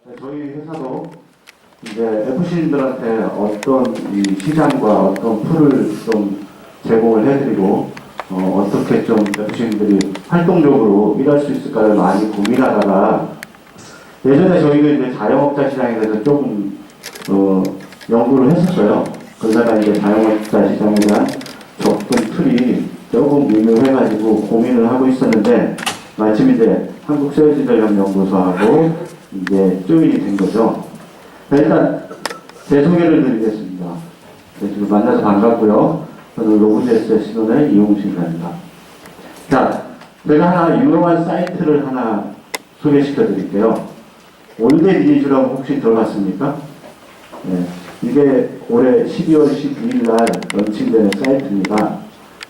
저희 회사도 이제 FC인들한테 어떤 이 시장과 어떤 풀을 좀 제공을 해드리고 어떻게 좀 FC인들이 활동적으로 일할 수 있을까를 많이 고민하다가 예전에 저희가 이제 자영업자 시장에 대해서 조금 연구를 했었어요. 그러다가 이제 자영업자 시장에 대한 접근 틀이 조금 미묘해가지고 고민을 하고 있었는데 마침 이제 한국세일즈전략연구소하고 이제 조인이 된 거죠. 일단 제 소개를 드리겠습니다. 지금 만나서 반갑고요. 저는 로브제스의 신혼의 이용식입니다. 자, 제가 하나 유명한 사이트를 하나 소개시켜 드릴게요. 올데리니즈라고 혹시 들어봤습니까? 네, 이게 올해 12월 12일 날 런칭되는 사이트입니다.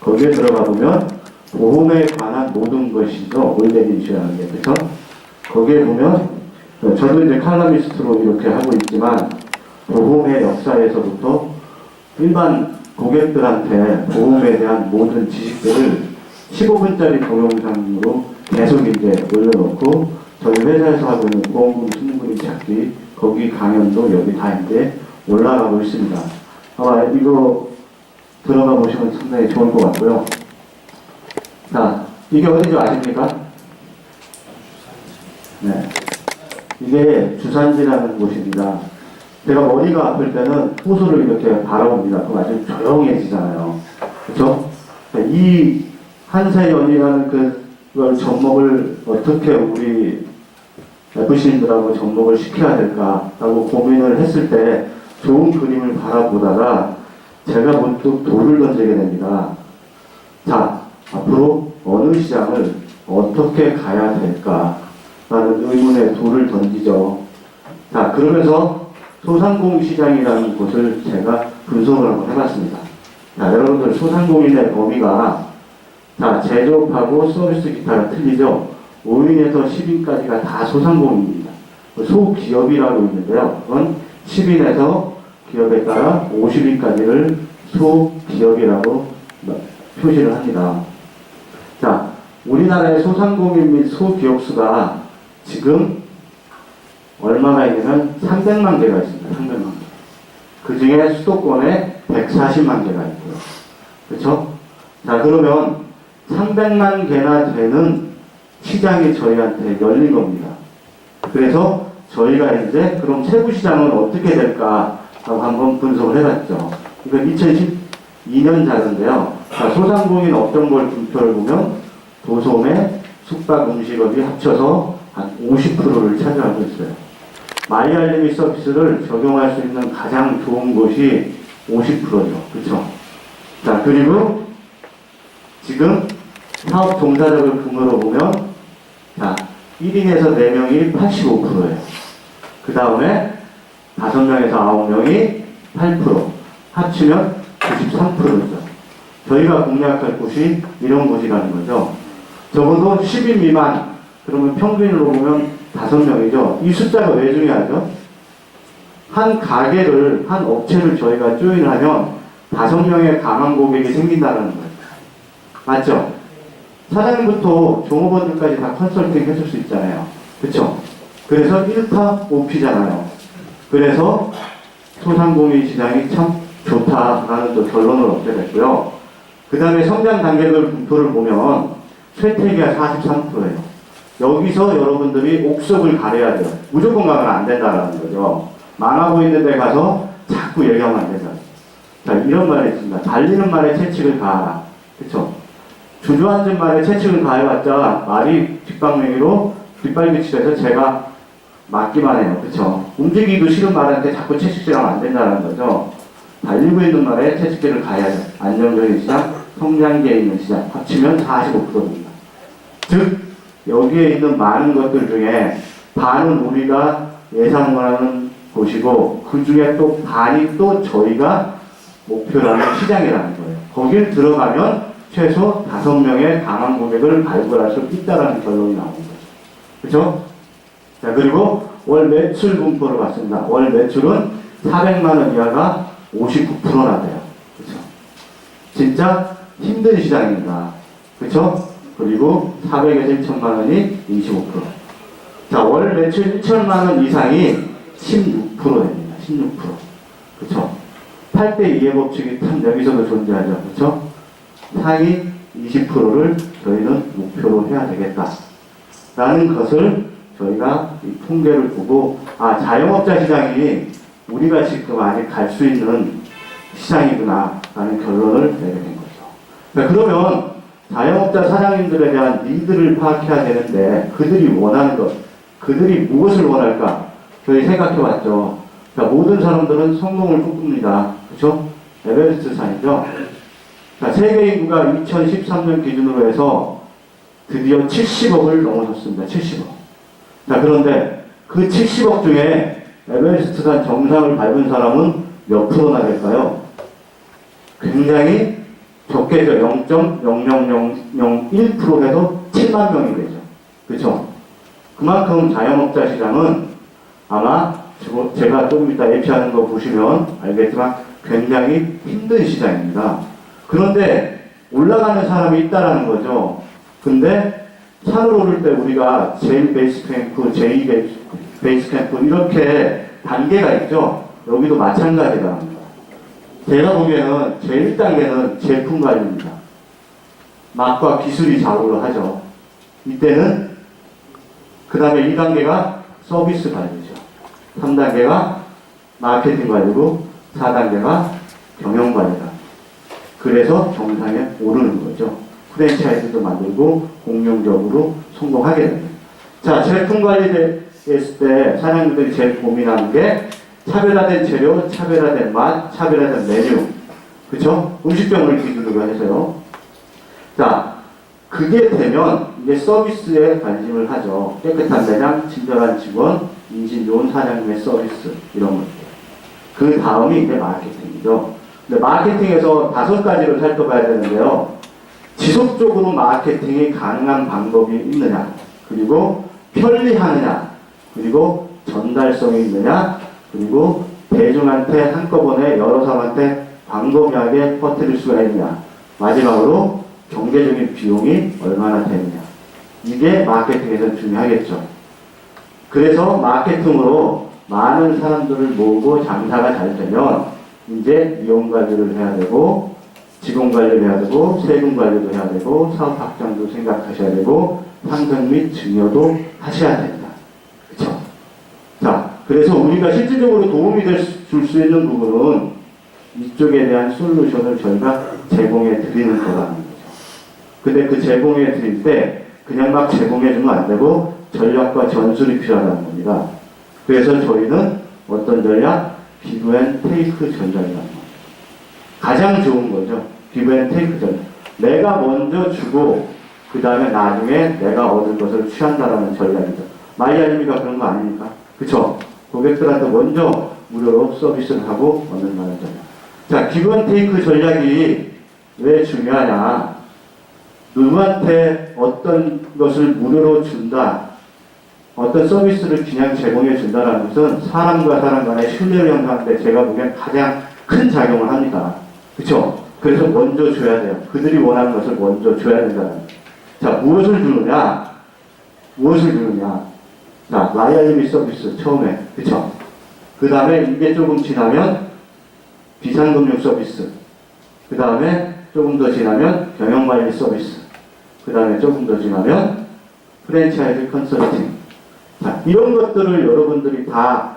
거기에 들어가 보면 보험에 관한 모든 것이죠. 올데리니즈라는 게. 그렇죠? 거기에 보면 저도 이제 칼럼니스트로 이렇게 하고 있지만 보험의 역사에서부터 일반 고객들한테 보험에 대한 모든 지식들을 15분짜리 동영상으로 계속 이제 올려놓고 저희 회사에서 하고 있는 보험금 수능그림 찾기 거기 강연도 여기 다 이제 올라가고 있습니다. 아마 이거 들어가 보시면 상당히 좋을 것 같고요. 자, 이게 어딘지 아십니까? 네. 이게 주산지라는 곳입니다. 제가 머리가 아플 때는 호수를 이렇게 바라봅니다. 그럼 아주 조용해지잖아요. 그렇죠? 이 한세연이라는 그걸 접목을 어떻게 우리 FC인들하고 접목을 시켜야 될까라고 고민을 했을 때 좋은 그림을 바라보다가 제가 문득 돌을 던지게 됩니다. 자, 앞으로 어느 시장을 어떻게 가야 될까라는 의문의 돌을 던지죠. 자, 그러면서 소상공시장이라는 곳을 제가 분석을 한번 해봤습니다. 자, 여러분들 소상공인의 범위가 자, 제조업하고 서비스 기타가 틀리죠. 5인에서 10인까지가 다 소상공인입니다. 소기업이라고 있는데요. 그건 10인에서 기업에 따라 50인까지를 소기업이라고 표시를 합니다. 자, 우리나라의 소상공인 및 소기업 수가 지금 얼마나 있냐면 300만 개가 있습니다. 300만 개. 그 중에 수도권에 140만 개가 있고요. 그렇죠? 자, 그러면 300만 개나 되는 시장이 저희한테 열린 겁니다. 그래서 저희가 이제 그럼 세부 시장은 어떻게 될까 하고 한번 분석을 해봤죠. 이거 2012년 자료인데요. 자, 소상공인 업종별 분표를 보면 도소매, 숙박, 음식업이 합쳐서 한 50%를 차지하고 있어요. 마이알림이 서비스를 적용할 수 있는 가장 좋은 곳이 50%죠. 그렇죠? 자, 그리고 지금 사업 종사자들 분으로 보면 자, 1인에서 4명이 85%예요. 그 다음에 5명에서 9명이 8%, 합치면 93%죠. 저희가 공략할 곳이 이런 곳이라는 거죠. 적어도 10인 미만, 그러면 평균으로 보면 5명이죠. 이 숫자가 왜 중요하죠? 한 가게를, 한 업체를 저희가 조인하면 5명의 강한 고객이 생긴다는 거예요. 맞죠? 사장님부터 종업원들까지 다 컨설팅 해줄 수 있잖아요. 그쵸? 그래서 1타 5피잖아요. 그래서 소상공인 시장이 참 좋다라는 또 결론을 얻게 됐고요. 그 다음에 성장 단계별 분포를 보면 쇠퇴기가 43%예요. 여기서 여러분들이 옥석을 가려야 돼요. 무조건 가면 안 된다는 거죠. 망하고 있는 데 가서 자꾸 얘기하면 안 된다. 자, 이런 말이 있습니다. 달리는 말에 채찍을 가하라. 그쵸? 주저앉은 말에 채찍을 가해봤자 말이 뒷방맹이로 뒷발미치돼서 제가 맞기만 해요. 그쵸? 움직이기도 싫은 말한테 자꾸 채찍질하면 안 된다는 거죠. 달리고 있는 말에 채찍질을 가해야죠. 안정적인 시장, 성장기에 있는 시장 합치면 45%입니다. 즉 여기에 있는 많은 것들 중에 반은 우리가 예상하는 곳이고 그 중에 또 반이 또 저희가 목표로 하는 시장이라는 거예요. 거길 들어가면 최소 5명의 강한 고객을 발굴할 수 있다는 결론이 나오는 거죠. 그렇죠? 자, 그리고 월 매출 분포를 봤습니다. 월 매출은 400만 원 이하가 59%나 돼요. 그렇죠? 진짜 힘든 시장입니다. 그렇죠? 그리고 400에서 1천만 원이 25%. 자, 월 매출 1천만 원 이상이 16% 됩니다. 16%. 그쵸? 8대2의 법칙이 참 여기서도 존재하죠. 그쵸? 상위 20%를 저희는 목표로 해야 되겠다. 라는 것을 저희가 이 통계를 보고, 아, 자영업자 시장이 우리가 지금 아직 갈 수 있는 시장이구나. 라는 결론을 내게 된 거죠. 자, 그러면 자영업자 사장님들에 대한 니드를 파악해야 되는데, 그들이 원하는 것, 그들이 무엇을 원할까? 저희 생각해 봤죠. 자, 모든 사람들은 성공을 꿈꿉니다. 그렇죠? 에베레스트 산이죠. 자, 세계 인구가 2013년 기준으로 해서 드디어 70억을 넘어섰습니다. 70억. 자, 그런데 그 70억 중에 에베레스트 산 정상을 밟은 사람은 몇 프로나 될까요? 굉장히 적게죠. 0.00001% 해도 7만 명이 되죠. 그렇죠? 그만큼 자영업자 시장은 아마 제가 조금 이따 예피하는 거 보시면 알겠지만 굉장히 힘든 시장입니다. 그런데 올라가는 사람이 있다라는 거죠. 근데 산을 오를 때 우리가 제일 베이스 캠프, 제2 베이스 캠프 이렇게 단계가 있죠. 여기도 마찬가지다. 제가 보기에는 제 1단계는 제품 관리입니다. 맛과 기술이 좌우를 하죠. 이때는 그 다음에 2단계가 서비스 관리죠. 3단계가 마케팅 관리고 4단계가 경영 관리다. 그래서 정상에 오르는 거죠. 프랜차이즈도 만들고 공룡적으로 성공하게 됩니다. 자, 제품 관리됐을 때 사장님들이 제일 고민하는 게 차별화된 재료, 차별화된 맛, 차별화된 메뉴. 그쵸? 음식점을 기준으로 해서요. 자, 그게 되면 이제 서비스에 관심을 하죠. 깨끗한 매장, 친절한 직원, 인심 좋은 사장님의 서비스 이런 것들. 그 다음이 이제 마케팅이죠. 근데 마케팅에서 5가지를 살펴봐야 되는데요. 지속적으로 마케팅이 가능한 방법이 있느냐, 그리고 편리하느냐, 그리고 전달성이 있느냐, 그리고 대중한테 한꺼번에 여러 사람한테 광범위하게 퍼뜨릴 수가 있느냐, 마지막으로 경제적인 비용이 얼마나 되느냐. 이게 마케팅에서 중요하겠죠. 그래서 마케팅으로 많은 사람들을 모으고 장사가 잘 되면 이제 이용 관리를 해야 되고 직원 관리를 해야 되고 세금 관리도 해야 되고 사업 확장도 생각하셔야 되고 상승 및 증여도 하셔야 됩니다. 그렇죠? 자, 그래서 우리가 실질적으로 도움이 줄 수 있는 부분은 이쪽에 대한 솔루션을 저희가 제공해 드리는 거라는 거죠. 근데 그 제공해 드릴 때 그냥 막 제공해 주면 안 되고 전략과 전술이 필요하다는 겁니다. 그래서 저희는 어떤 전략? 기브 앤 테이크 전략이라는 겁니다. 가장 좋은 거죠. 기브 앤 테이크 전략. 내가 먼저 주고 그 다음에 나중에 내가 얻을 것을 취한다라는 전략이죠. 마이알림이가 그런 거 아닙니까? 그쵸? 고객들한테 먼저 무료로 서비스를 하고 얻는다는 전략. 자, 기브 앤 테이크 전략이 왜 중요하냐? 누구한테 어떤 것을 무료로 준다, 어떤 서비스를 그냥 제공해 준다는 것은 사람과 사람 간의 신뢰를 형성하는데 제가 보기엔 가장 큰 작용을 합니다. 그렇죠? 그래서 먼저 줘야 돼요. 그들이 원하는 것을 먼저 줘야 된다는. 자, 무엇을 주느냐? 무엇을 주느냐? 자, 라이알리미 서비스 처음에, 그렇죠? 그 다음에 이게 조금 지나면 비상금융 서비스, 그 다음에 조금 더 지나면 경영관리 서비스, 그 다음에 조금 더 지나면 프랜차이즈 컨설팅. 자, 이런 것들을 여러분들이 다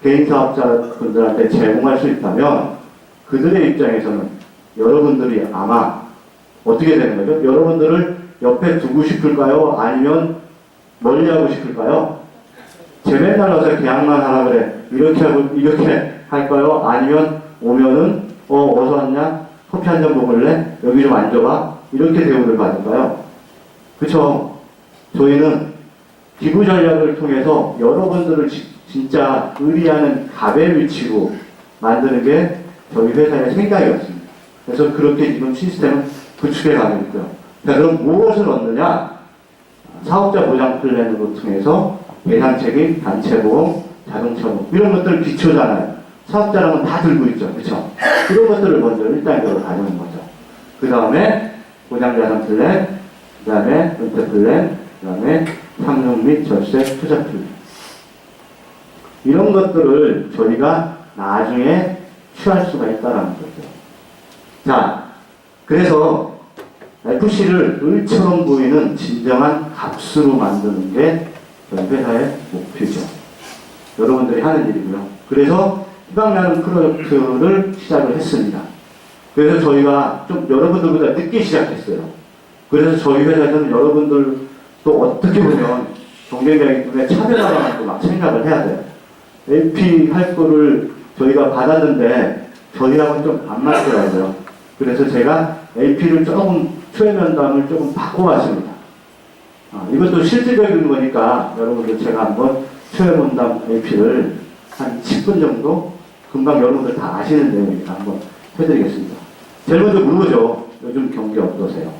개인 사업자분들한테 제공할 수 있다면 그들의 입장에서는 여러분들이 아마 어떻게 되는 거죠? 여러분들을 옆에 두고 싶을까요? 아니면 멀리하고 싶을까요? 쟤 맨날 와서 계약만 하라 그래. 이렇게 하고 이렇게 할까요? 아니면 오면은 어서 왔냐? 커피 한 잔 먹을래? 여기 좀 앉아봐. 이렇게 대우를 받을까요? 그쵸? 저희는 기부 전략을 통해서 여러분들을 진짜 의리하는 갑의 위치로 만드는 게 저희 회사의 생각이었습니다. 그래서 그렇게 지금 시스템을 구축해 가고 있고요. 자, 그럼 무엇을 얻느냐? 사업자 보장 플랜으로 통해서 배상 책임, 단체 보험, 자동차 보험 이런 것들 기초잖아요. 사업자랑은 다 들고 있죠. 그렇죠? 이런 것들을 먼저 1단계로 가져오는 거죠. 그 다음에 보장자산 플랜, 그 다음에 은퇴 플랜, 그 다음에 상용 및 절세 투자 필요. 이런 것들을 저희가 나중에 취할 수가 있다는 거죠. 자, 그래서 FC를 을처럼 보이는 진정한 값으로 만드는 게 저희 회사의 목표죠. 여러분들이 하는 일이고요. 그래서 희망나는 프로젝트를 시작을 했습니다. 그래서 저희가 좀 여러분들보다 늦게 시작했어요. 그래서 저희 회사에서는 여러분들 또 어떻게 보면 경쟁자이기 때문에 차별화라는 막 생각을 해야 돼요. AP 할 거를 저희가 받았는데 저희하고는 좀 안 맞더라고요. 그래서 제가 AP를 조금 초회 면담을 조금 바꿔봤습니다. 이것도 실질적인 거니까 여러분들 제가 한번 초회 면담 AP를 한 10분 정도 금방 여러분들 다 아시는 내용이니까 한번 해드리겠습니다. 제일 먼저 물어보죠. 요즘 경기 어떠세요?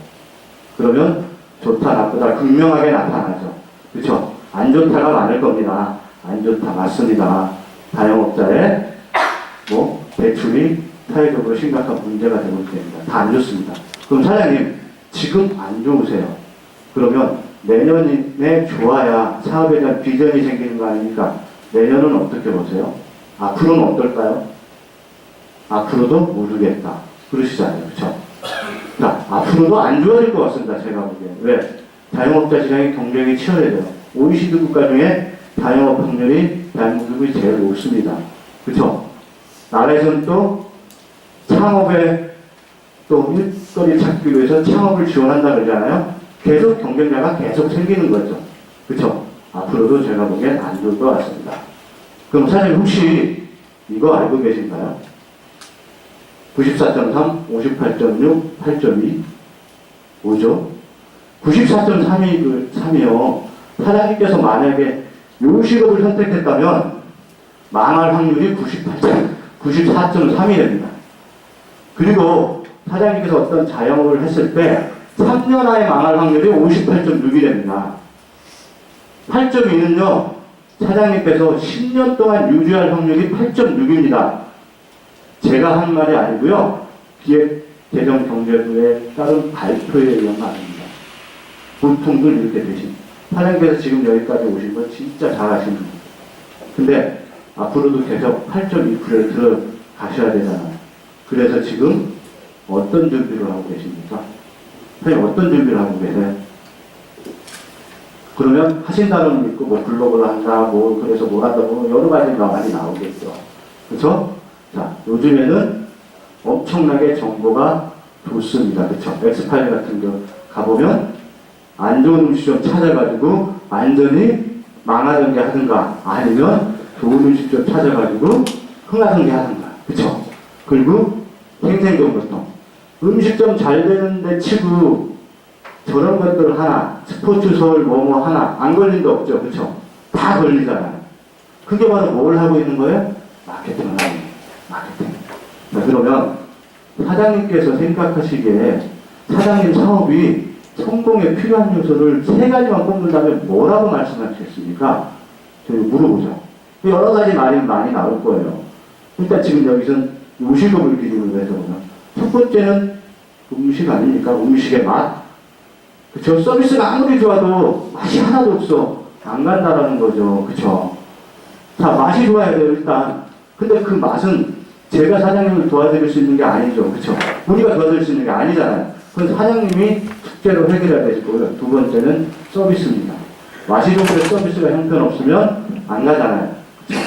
그러면 좋다 나쁘다 극명하게 나타나죠. 그렇죠? 안 좋다가 많을 겁니다. 안 좋다 맞습니다. 자영업자의 대출이 사회적으로 심각한 문제가 되고 있습니다. 다 안 좋습니다. 그럼 사장님 지금 안 좋으세요. 그러면 내년에 좋아야 사업에 대한 비전이 생기는 거 아닙니까? 내년은 어떻게 보세요? 앞으로는 어떨까요? 앞으로도 모르겠다. 그러시잖아요. 그렇죠? 자, 앞으로도 안 좋아질 것 같습니다. 제가 보기엔. 왜? 자영업자 시장의 경쟁이 치열해져요. OECD 국가 중에 자영업 확률이 대한민국이 제일 높습니다. 그렇죠? 나라에서는 또 창업에 또 일거리 찾기 위해서 창업을 지원한다 그러잖아요. 계속 경쟁자가 계속 생기는 거죠. 그렇죠? 앞으로도 제가 보기엔 안 좋을 것 같습니다. 그럼 사장님 혹시 이거 알고 계신가요? 94.3, 58.6, 8.2, 5죠? 94.3이요. 사장님께서 만약에 요 직업을 선택했다면 망할 확률이 94.3이 됩니다. 그리고 사장님께서 어떤 자영업을 했을 때 3년 안에 망할 확률이 58.6이 됩니다. 8.2는요, 사장님께서 10년 동안 유지할 확률이 8.6입니다. 제가 한 말이 아니고요. 기획재정경제부에 따른 발표에 의한 말입니다. 보통들 이렇게 되신. 사장님께서 지금 여기까지 오신 건 진짜 잘하시는 겁니다. 근데 앞으로도 계속 8.2%를 들어가셔야 되잖아요. 그래서 지금 어떤 준비를 하고 계십니까? 선생님 어떤 준비를 하고 계세요? 그러면 하신다는 거 있고 블로그를 한다 그래서 뭘 한다 여러 가지가 많이 나오겠죠. 그렇죠? 자, 요즘에는 엄청나게 정보가 좋습니다. 그렇죠? 엑스파일 같은 거 가보면 안 좋은 음식점 찾아가지고 완전히 망하던 게 하든가 아니면 좋은 음식점 찾아가지고 흥하던 게 하든가. 그렇죠? 그리고 생생정보통 음식점 잘 되는데 치고 저런 것들 하나 스포츠 서울 뭐뭐 하나 안 걸린 데 없죠. 그렇죠? 다 걸리잖아요. 그게 바로 뭘 하고 있는 거예요? 마케팅을 하는 거예요. 마케팅. 자, 그러면 사장님께서 생각하시기에 사장님 사업이 성공에 필요한 요소를 3가지만 꼽는다면 뭐라고 말씀하시겠습니까? 저희 물어보죠. 여러 가지 말이 많이 나올 거예요. 일단 지금 여기서는 요식업을 기준으로 해서 보면 첫 번째는 음식 아닙니까? 음식의 맛. 그쵸? 서비스가 아무리 좋아도 맛이 하나도 없어. 안 간다라는 거죠. 그쵸? 자, 맛이 좋아야 돼요, 일단. 근데 그 맛은 제가 사장님을 도와드릴 수 있는 게 아니죠. 그쵸? 우리가 도와드릴 수 있는 게 아니잖아요. 그래서 사장님이 숙제로 해결해야 되실 거고요. 두 번째는 서비스입니다. 맛이 좋은데 서비스가 형편없으면 안 가잖아요. 그쵸?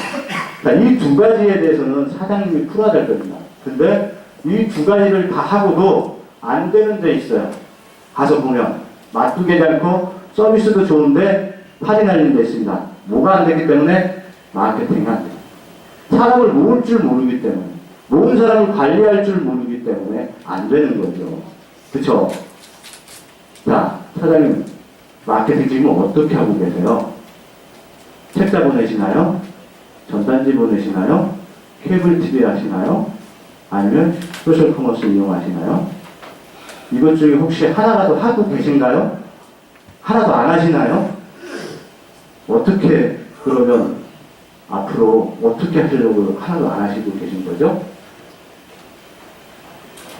자, 이 2가지에 대해서는 사장님이 풀어야 될 겁니다. 근데 이 2가지를 다 하고도 안 되는 데 있어요. 가서 보면 맛도 괜찮고 서비스도 좋은데 팔이 날린 데 있습니다. 뭐가 안 되기 때문에 마케팅이 안 돼요. 사람을 모을 줄 모르기 때문에 모은 사람을 관리할 줄 모르기 때문에 안 되는 거죠. 그쵸? 자, 사장님 마케팅 지금 어떻게 하고 계세요? 책자 보내시나요? 전단지 보내시나요? 케이블 TV 하시나요? 아니면 소셜 커머스 이용하시나요? 이것 중에 혹시 하나라도 하고 계신가요? 하나도 안 하시나요? 어떻게 그러면 앞으로 어떻게 하시려고 하나도 안 하시고 계신 거죠?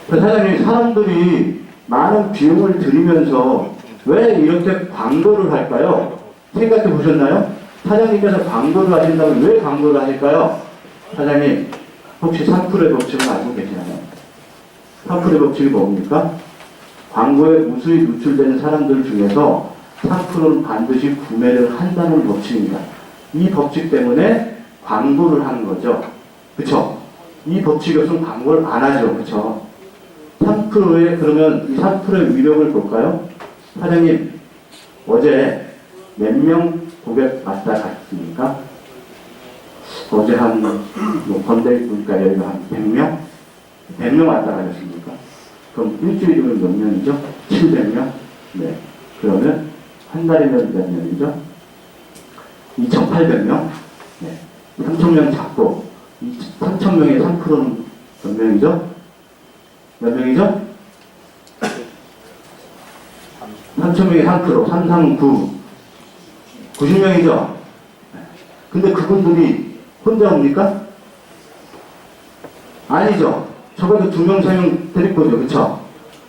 사장님, 사람들이 많은 비용을 들이면서 왜 이렇게 광고를 할까요? 생각해 보셨나요? 사장님께서 광고를 하신다면 왜 광고를 하실까요? 사장님, 혹시 3%의 법칙을 알고 계시나요? 3%의 법칙이 뭡니까? 광고에 무수히 노출되는 사람들 중에서 3%는 반드시 구매를 한다는 법칙입니다. 이 법칙 때문에 광고를 하는 거죠. 그쵸? 이 법칙이 없으면 광고를 안 하죠. 그쵸? 3%의, 그러면 이 3%의 위력을 볼까요? 사장님, 어제 몇 명 고객 왔다 갔습니까? 어제 건대 보니까 여기가 한 100명? 100명 왔다 가셨습니까? 그럼 일주일이면 몇 명이죠? 700명? 네. 그러면 한 달이면 몇 명이죠? 2,800명? 네. 3,000명 잡고, 3,000명의 3%는 몇 명이죠? 몇 명이죠? 3,000명의 3%, 3, 3, 9. 90명이죠? 근데 그분들이 혼자 옵니까? 아니죠. 적어도 2명, 3명 데리고 오죠. 그쵸?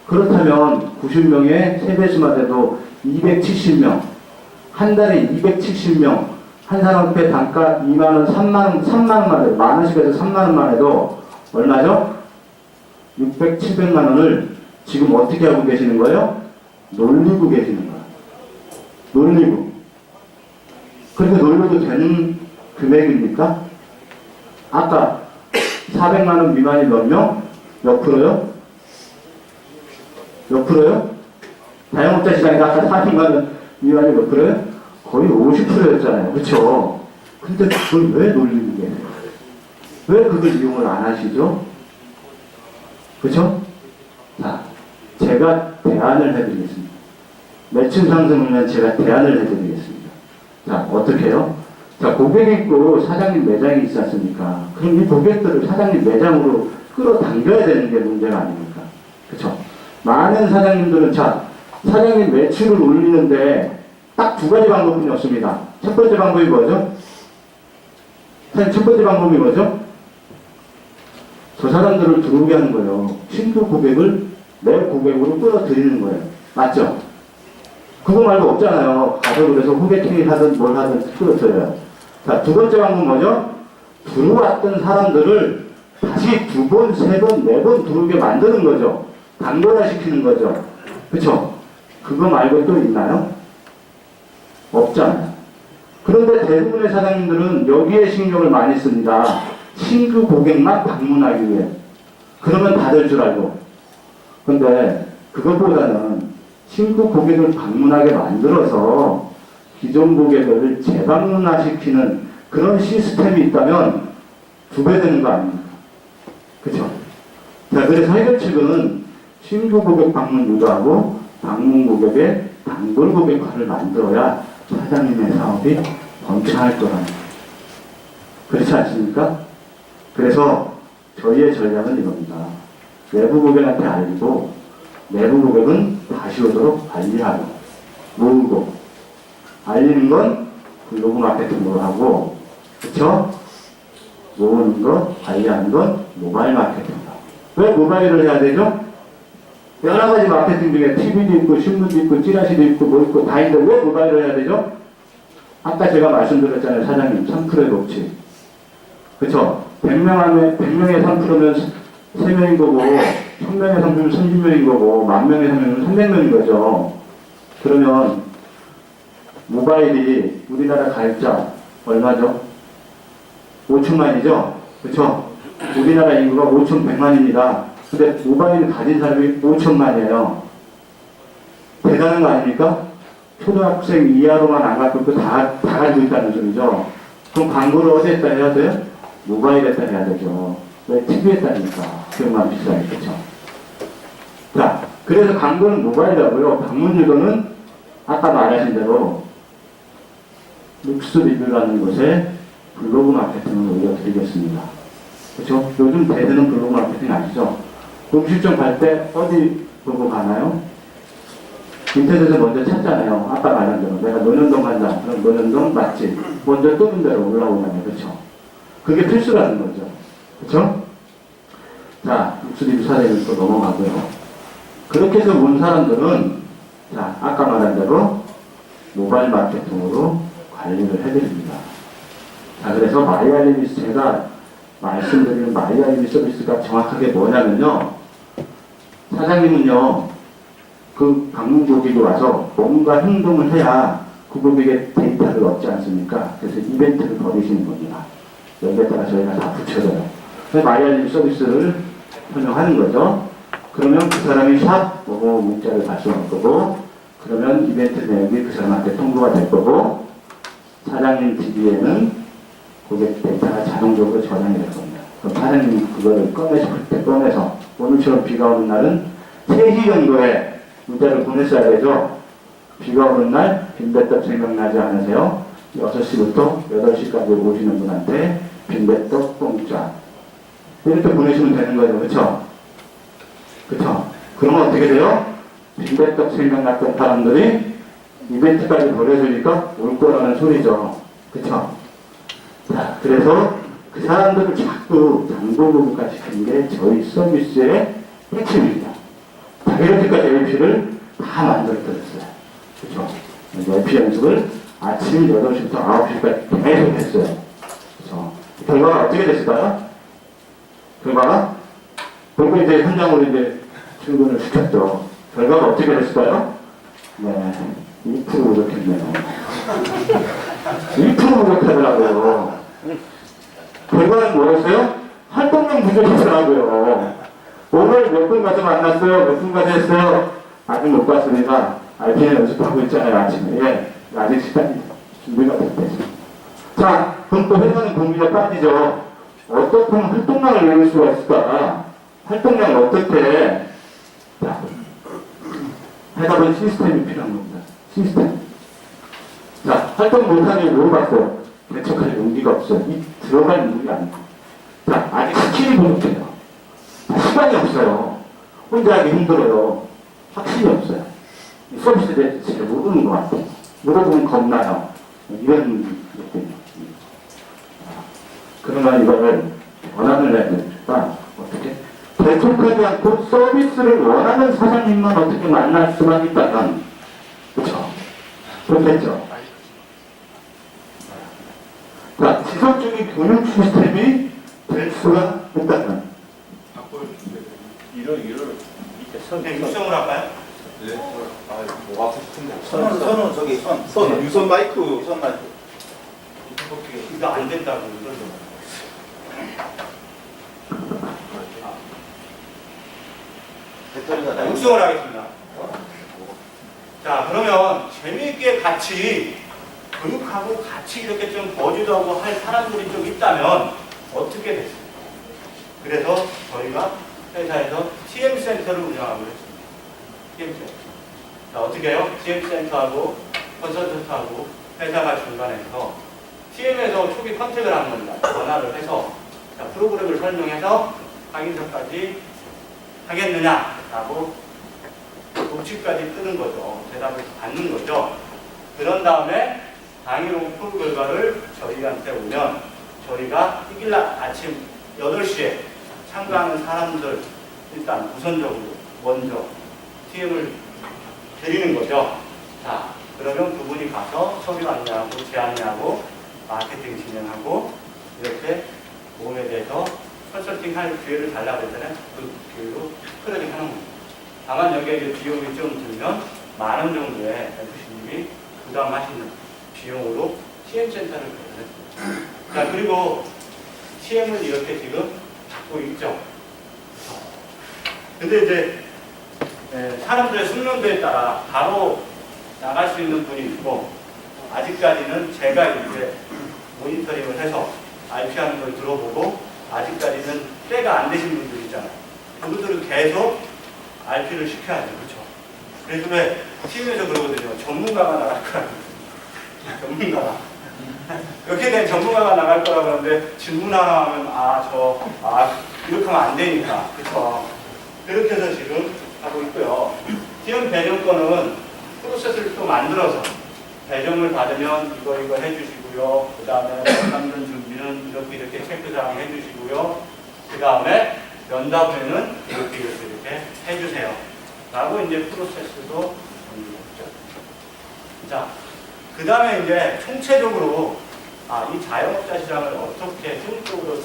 그렇다면 90명의 3배수만 해도 270명. 한 달에 270명. 한 사람 앞에 단가 2만원, 3만원만 해도, 만원씩 해서 3만원만 해도 얼마죠? 600, 700만원을 지금 어떻게 하고 계시는 거예요? 놀리고 계시는 거예요. 놀리고. 그렇게 놀려도 되는 금액입니까? 아까 400만원 미만이 몇 명? 몇 프로요? 몇 프로요? 자영업자 시장에서 아까 400만원 미만이 몇 프로요? 거의 50%였잖아요. 그쵸? 근데 그걸 왜 놀리는 게? 왜 그걸 이용을 안 하시죠? 그쵸? 자, 제가 대안을 해드리겠습니다. 매출 상승을 위한 제가 대안을 해드리겠습니다. 자, 어떻게 해요? 자, 고객이 있고 사장님 매장이 있지 않습니까? 그럼 이 고객들을 사장님 매장으로 끌어당겨야 되는 게 문제가 아닙니까? 그쵸? 많은 사장님들은 자, 사장님 매출을 올리는데 딱 2가지 방법이 없습니다. 첫 번째 방법이 뭐죠? 사장님 첫 번째 방법이 뭐죠? 저 사람들을 들어오게 하는 거예요. 신규 고객을 내 고객으로 끌어들이는 거예요. 맞죠? 그거 말고 없잖아요. 가서 그래서 호객행위 하든 뭘 하든 끌어들여요. 자, 2번째 방법은 뭐죠? 들어왔던 사람들을 다시 2번, 3번, 4번 들어오게 만드는 거죠. 단골화시키는 거죠. 그쵸? 그거 말고 또 있나요? 없잖아요. 그런데 대부분의 사장님들은 여기에 신경을 많이 씁니다. 신규 고객만 방문하기 위해. 그러면 다 될 줄 알고. 근데 그것보다는 신규 고객을 방문하게 만들어서 기존 고객을 재방문화시키는 그런 시스템이 있다면 2배 되는 거 아닙니까? 그쵸? 자, 그래서 해결책은 신규 고객 방문 유도하고 방문 고객의 단골 고객화를 만들어야 사장님의 사업이 번창할 거라는 거예요. 그렇지 않습니까? 그래서 저희의 전략은 이겁니다. 내부 고객한테 알리고 내부 고객은 다시 오도록 관리하고 모으고 알리는 건 블로그 마케팅으로 하고 그쵸? 모으는 것, 관리하는 건 모바일 마케팅이다. 왜 모바일을 해야 되죠? 여러 가지 마케팅 중에 TV도 있고 신문도 있고 찌라시도 있고 뭐 있고 다 있는데 왜 모바일을 해야 되죠? 아까 제가 말씀드렸잖아요. 사장님 3%의 법칙. 그쵸? 100명의 3%면 3명인 거고 1000명의 3%면 30명인 거고 10,000명의 3%면 300명인 거죠. 그러면 모바일이 우리나라 가입자 얼마죠? 5천만이죠? 그쵸? 우리나라 인구가 5,100만입니다. 근데 모바일을 가진 사람이 5천만이에요. 대단한 거 아닙니까? 초등학생 이하로만 안 갖고 있고 다 가지고 있다는 소리죠. 그럼 광고를 어디에다 해야 돼요? 모바일에다 해야 되죠. 왜? TV에다니까. 그것만 비싸게, 그쵸? 자, 그래서 광고는 모바일이라고요. 방문 유도는 아까 말하신 대로 룩스 리뷰라는 곳에 블로그 마케팅을 올려드리겠습니다. 그쵸? 요즘 대세는 블로그 마케팅 아시죠? 음식점 갈 때 어디 보고 가나요? 인터넷에서 먼저 찾잖아요. 아까 말한 대로. 내가 논현동 간다. 그럼 논현동 맛집. 먼저 뜨는 대로 올라오잖아요. 그쵸? 그게 필수라는 거죠. 그쵸? 자, 룩스리뷰 사례를 또 넘어가고요. 그렇게 해서 온 사람들은, 자, 아까 말한 대로 모바일 마케팅으로 관리를 해드립니다. 자, 그래서 마이알림이 제가 말씀드리는 마이알림이 서비스가 정확하게 뭐냐면요. 사장님은요, 그 방문 고객이 와서 뭔가 행동을 해야 그 고객의 데이터를 얻지 않습니까? 그래서 이벤트를 벌이시는 겁니다. 여기에다가 저희가 다 붙여줘요. 그래서 마이알림 서비스를 설명하는 거죠. 그러면 그 사람이 샵 보고 문자를 발송할 거고, 그러면 이벤트 내역이 그 사람한테 통보가 될 거고, 사장님 DB에는 고객 데이터가 자동적으로 저장이 될 겁니다. 그럼 사장님이 그거를 꺼내서 오늘처럼 비가 오는 날은 3시 정도에 문자를 보냈어야 되죠. 비가 오는 날 빈대떡 생각나지 않으세요? 6시부터 8시까지 오시는 분한테 빈대떡 공짜 이렇게 보내시면 되는 거죠. 그쵸? 그쵸? 그러면 어떻게 돼요? 빈대떡 생각났던 사람들이 이벤트까지 보내주니까 올 거라는 소리죠. 그쵸? 자, 그래서 그 사람들을 자꾸 장보고가 시키는 게 저희 서비스의 핵심입니다. 자, 이렇게까지 LP를 다 만들어드렸어요. 그쵸? LP 연습을 아침 8시부터 9시까지 계속 했어요. 그쵸? 결과가 어떻게 됐을까요? 결과가? 그리고 이제 현장으로 이제 출근을 시켰죠. 결과가 어떻게 됐을까요? 네, 2% 부족했네요. 1% 부족하더라고요. 결과는 뭐였어요? 활동량 부족이더라고요. 오늘 몇 분 가서 만났어요? 몇 분 가서 했어요? 아직 못 봤습니다. RPN 연습하고 있잖아요, 아침에. 예, 아직 시간이 준비가 됐대요. 자, 그럼 또 회사는 공기가 빠지죠. 어떻게 하면 활동량을 늘릴 수가 있을까? 활동량을 어떻게, 자, 해답은 시스템이 필요한 겁니다. 시스템. 자, 활동 못하니 물어봤어요. 개척할 용기가 없어요. 이 들어갈 용기가 아니고. 자, 아직 스킬이 부족해요. 시간이 없어요. 혼자 하기 힘들어요. 확신이 없어요. 이 서비스에 대해서 잘 모르는 것 같아요. 물어보면 겁나요. 이런 느낌이에요. 그러면 이거를 원한을 해야 되니까 어떻게? 개척하지 않고 서비스를 원하는 사장님만 어떻게 만날 수만 있다면, 그렇죠? 그렇겠죠? 자, 지속적인 교육 시스템이 될 수가 있다면, 이런 밑에 선 육성을 할까요? 네. 뭐 하고 싶은데 선은 저기 선 유선 마이크 유선 마이크 이거 안 된다고 그러죠. 배터리가 육성을 하겠습니다. 자, 그러면 재미있게 같이 교육하고 같이 이렇게 좀 버즈하고 할 사람들이 좀 있다면 어떻게 됐습니까? 그래서 저희가 회사에서 TM센터를 운영하고 있습니다. TM센터. 자, 어떻게 해요? TM센터하고 컨설턴트하고 회사가 중간에서 TM에서 초기 컨택을 하는 겁니다. 전화를 해서 자, 프로그램을 설명해서 확인서까지 하겠느냐라고 복지까지 뜨는 거죠. 대답을 받는 거죠. 그런 다음에 당일 오프 결과를 저희한테 오면 저희가 이길날 아침 8시에 참가하는 사람들 일단 우선적으로 먼저 TM을 드리는 거죠. 자, 그러면 그분이 가서 서류 안내하고 제안하고 마케팅 진행하고 이렇게 모험에 대해서 컨설팅 할 기회를 달라고 했잖아요. 그 기회로 클릭 하는 겁니다. 다만 여기에 이제 비용이 좀 들면 10,000원 정도의 FC님이 부담하시는 비용으로 TM센터를 개설했습니다. 자, 그리고 TM을 이렇게 지금 갖고 있죠. 근데 이제 사람들의 숙련도에 따라 바로 나갈 수 있는 분이 있고 아직까지는 제가 이제 모니터링을 해서 IP 하는 걸 들어보고 아직까지는 때가 안 되신 분들 있잖아요. 그분들은 계속 RP를 시켜야 돼요. 그렇죠? 그래서 왜 TV에서 그러거든요. 전문가가 나갈 거라고. 전문가가. 이렇게 된 전문가가 나갈 거라고 하는데 질문 하나 하면 이렇게 하면 안 되니까. 그렇죠? 그렇게 해서 지금 하고 있고요. TM 배정권은 프로세스를 또 만들어서 배정을 받으면 이거 해주시고요. 그 다음에 상담 준비는 이렇게 체크사항 해주시고요. 그 다음에 면담회는 이렇게 해주세요. 라고 이제 프로세스도 있죠. 자, 그 다음에 이제 총체적으로 이 자영업자 시장을 어떻게 효율적으로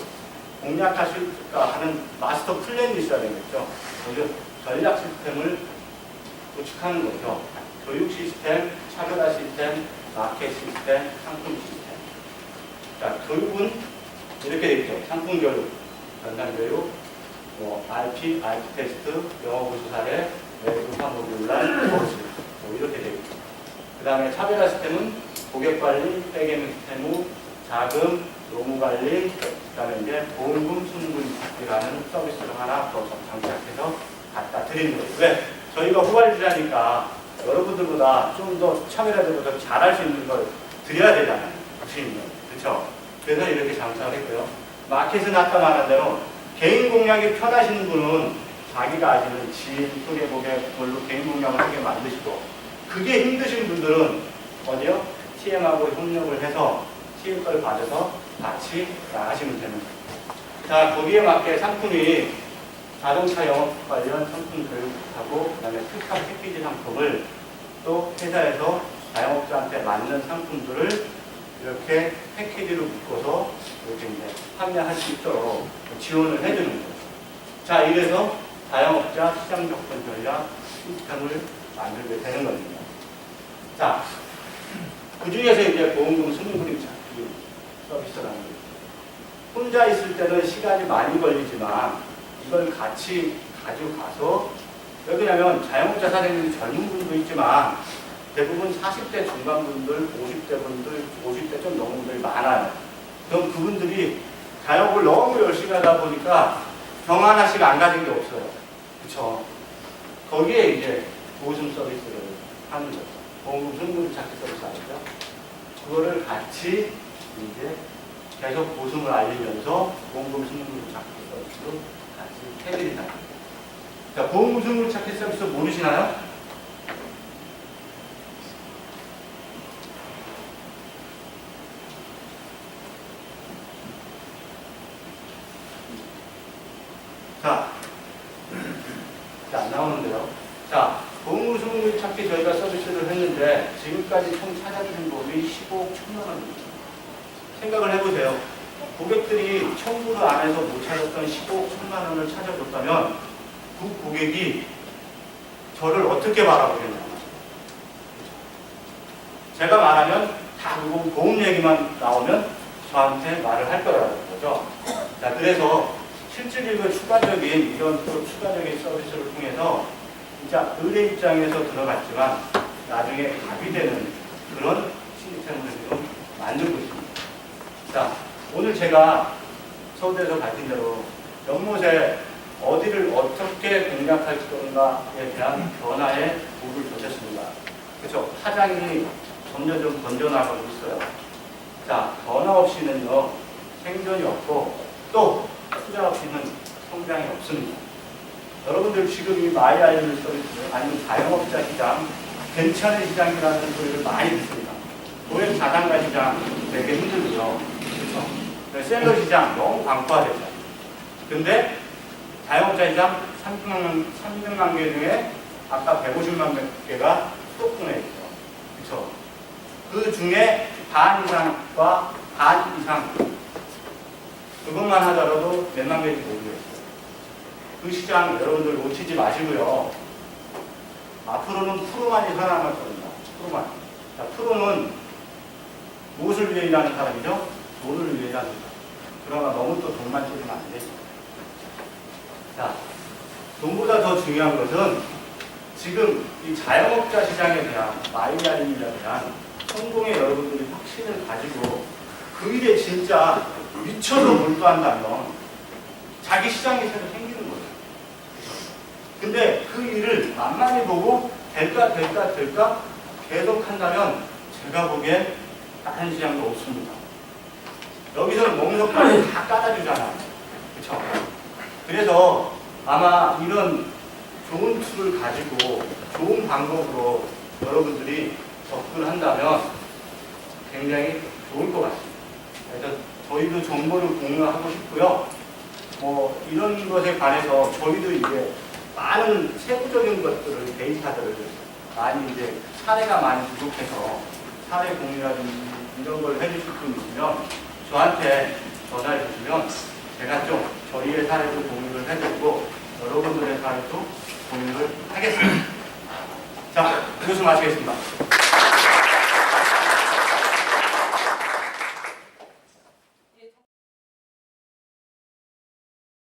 공략할 수 있을까 하는 마스터 플랜이 있어야 되겠죠. 그래서 전략 시스템을 구축하는 거죠. 교육 시스템, 차별화 시스템, 마켓 시스템, 상품 시스템. 자, 교육은 이렇게 되어 있죠. 상품 교육, 전산 교육, RP 테스트, 영어 고시 사례, 외국화 모듈, 거시 이렇게 되어 있죠. 그 다음에 차별화 시스템은 고객 관리, 백end 시스템, 자금, 노무 관리, 그 다음에 이제 보험금, 순금이라는 서비스를 하나 더 장착해서 갖다 드리는 거예요. 왜? 저희가 후발주자니까 여러분들보다 좀 더 차별화되고 더 잘할 수 있는 걸 드려야 되잖아요. 주인은. 그렇죠? 그래서 이렇게 장착을 했고요. 마켓은 아까 말한 대로 개인 공략이 편하신 분은 자기가 아시는 지인, 소개 고객, 그걸로 개인 공략을 하게 만드시고, 그게 힘드신 분들은 어디요? TM하고 협력을 해서 TM 걸 받아서 같이 나가시면 되는 거예요. 자, 거기에 맞게 상품이 자동차 영업 관련 상품 교육하고, 그 다음에 특화 패키지 상품을 또 회사에서 자영업자한테 맞는 상품들을 이렇게 패키지로 묶어서 이렇게 이제 판매할 수 있도록 지원을 해주는 거예요. 자, 이래서 자영업자 시장 접근 전략 시스템을 만들게 되는 겁니다. 자, 그 중에서 이제 보험금 승인그림 찾기 서비스라는 거예요. 혼자 있을 때는 시간이 많이 걸리지만 이걸 같이 가지고 가서, 왜냐하면 자영업자 사장님이 젊은 분도 있지만 대부분 40대 중반 분들, 50대 분들, 50대 좀 넘은 분들이 많아요. 그럼 그분들이 자영업을 너무 열심히 하다 보니까 병 하나씩 안 가진 게 없어요. 그렇죠? 거기에 이제 보증 서비스를 하는 거죠. 보험금 승인그림 찾기 서비스 아니죠? 그거를 같이 이제 계속 보증을 알리면서 보험금 승인그림 찾기 서비스로 같이 해드린다. 자, 보험금 승인그림 찾기 서비스 모르시나요? 자, 안 나오는데요. 자, 보험금 승인그림 찾기 저희가 서비스를 했는데 지금까지 총 찾아주신 법이 15억 1천만 원입니다. 생각을 해보세요. 고객들이 청구를 안 해서 못 찾았던 15억 1천만 원을 찾아줬다면 그 고객이 저를 어떻게 바라보겠냐. 제가 말하면 다 그거 보험 얘기만 나오면 저한테 말을 할 거라는 거죠. 자, 그래서 실질적으로 추가적인 이런 또 추가적인 서비스를 통해서 진짜 의뢰 입장에서 들어갔지만 나중에 답이 되는 그런 시스템을 지금 만들고 있습니다. 자, 오늘 제가 서울대에서 밝힌 대로 연못에 어디를 어떻게 공략할 건가에 대한 변화에 불을 던졌습니다. 그렇죠? 파장이 점점 번져나가고 있어요. 자, 변화 없이는요, 생존이 없고 또 투자 없이는 성장이 없습니다. 여러분들 지금 이 마이아이를 서비스 아니면 자영업자 시장, 괜찮은 시장이라는 소리를 많이 듣습니다. 고액 자산가 시장 되게 힘들고요. 그렇죠? 셀러 시장 너무 광고화되죠. 근데 자영업자 시장 300만 개 중에 아까 150만 개가 수도권에 있죠. 그렇죠? 그 중에 반 이상과 반 이상 그것만 하더라도 몇만 개인지 모르겠어요. 그 시장 여러분들 놓치지 마시고요. 앞으로는 프로만이 살아남을 겁니다. 프로만. 자, 프로는 무엇을 위해 일하는 사람이죠? 돈을 위해 일하는 사람. 그러나 너무 또 돈만 찌르면 안 되죠. 자, 돈보다 더 중요한 것은 지금 이 자영업자 시장에 대한 마이아이에 대한 성공의 여러분들이 확신을 가지고 그 일에 진짜 미쳐서 몰두한다면 자기 시장이 새로 생기는 거예요. 근데 그 일을 만만히 보고 될까 계속 한다면 제가 보기엔 다른 시장도 없습니다. 여기서는 멍석까지 다 깔아주잖아요. 그렇죠? 그래서 아마 이런 좋은 툴을 가지고 좋은 방법으로 여러분들이 접근한다면 굉장히 좋을 것 같습니다. 그래서 저희도 정보를 공유하고 싶고요. 뭐 이런 것에 관해서 저희도 이제 많은 세부적인 것들을 데이터들을 많이 이제 사례가 많이 부족해서 사례 공유라든지 이런 걸 해주실 분 있으면 저한테 전화해 주시면 제가 좀 저희의 사례도 공유를 해드리고 여러분들의 사례도 공유를 하겠습니다. 자, 교수 마치겠습니다.